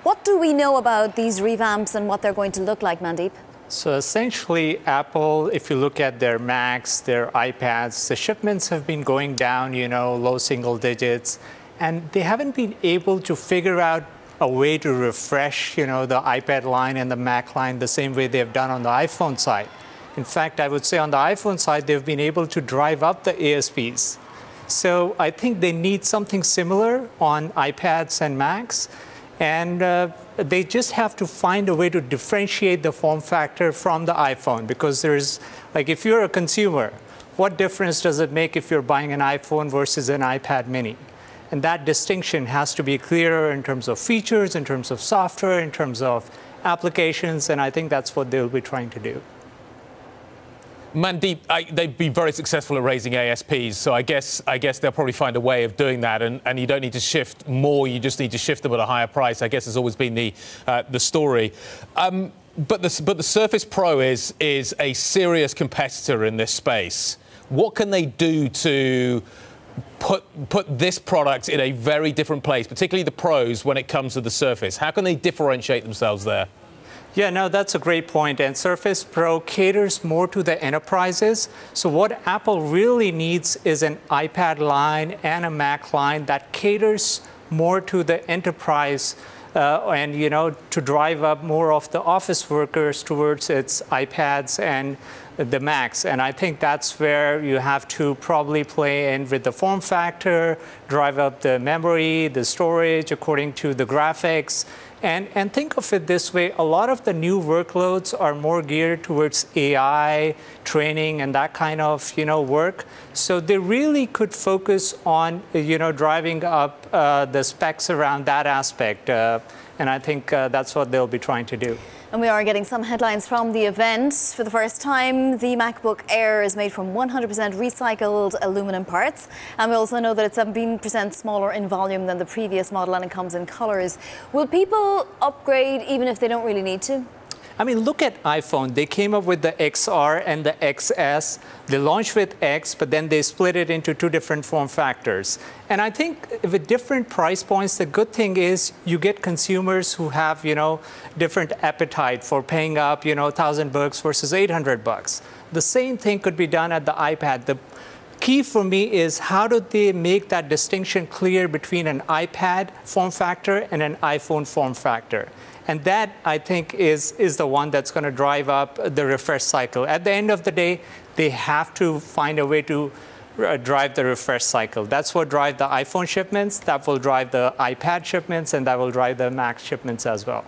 What do we know about these revamps and what they're going to look like, Mandeep? So essentially, Apple, if you look at their Macs, their iPads, the shipments have been going down, low single digits, and they haven't been able to figure out a way to refresh, the iPad line and the Mac line the same way they've done on the iPhone side. In fact, I would say on the iPhone side, they've been able to drive up the ASPs. So I think they need something similar on iPads and Macs. And they just have to find a way to differentiate the form factor from the iPhone, because there's, like, if you're a consumer, what difference does it make if you're buying an iPhone versus an iPad mini? And that distinction has to be clearer in terms of features, in terms of software, in terms of applications, and I think that's what they'll be trying to do. Mandeep, they've been very successful at raising ASPs, so I guess they'll probably find a way of doing that, and you don't need to shift more, you just need to shift them at a higher price. I guess has always been the story. But the Surface Pro is a serious competitor in this space. What can they do to put this product in a very different place, particularly the pros, when it comes to the Surface? How can they differentiate themselves there? Yeah, no, that's a great point. And Surface Pro caters more to the enterprises. So what Apple really needs is an iPad line and a Mac line that caters more to the enterprise and, to drive up more of the office workers towards its iPads and the Macs. And I think that's where you have to probably play in with the form factor, drive up the memory, the storage according to the graphics. And think of it this way, a lot of the new workloads are more geared towards AI, training, and that kind of, work. So they really could focus on, driving up the specs around that aspect. And I think that's what they'll be trying to do. And we are getting some headlines from the event. For the first time, the MacBook Air is made from 100% recycled aluminum parts. And we also know that it's 17% smaller in volume than the previous model, and it comes in colors. Will people upgrade even if they don't really need to? I mean, look at iPhone. They came up with the XR and the XS. They launched with X, but then they split it into two different form factors. And I think with different price points, the good thing is you get consumers who have, different appetite for paying up, $1,000 versus $800. The same thing could be done at the iPad. The key for me is how do they make that distinction clear between an iPad form factor and an iPhone form factor? And that, I think, is the one that's going to drive up the refresh cycle. At the end of the day, they have to find a way to drive the refresh cycle. That's what drives the iPhone shipments, that will drive the iPad shipments, and that will drive the Mac shipments as well.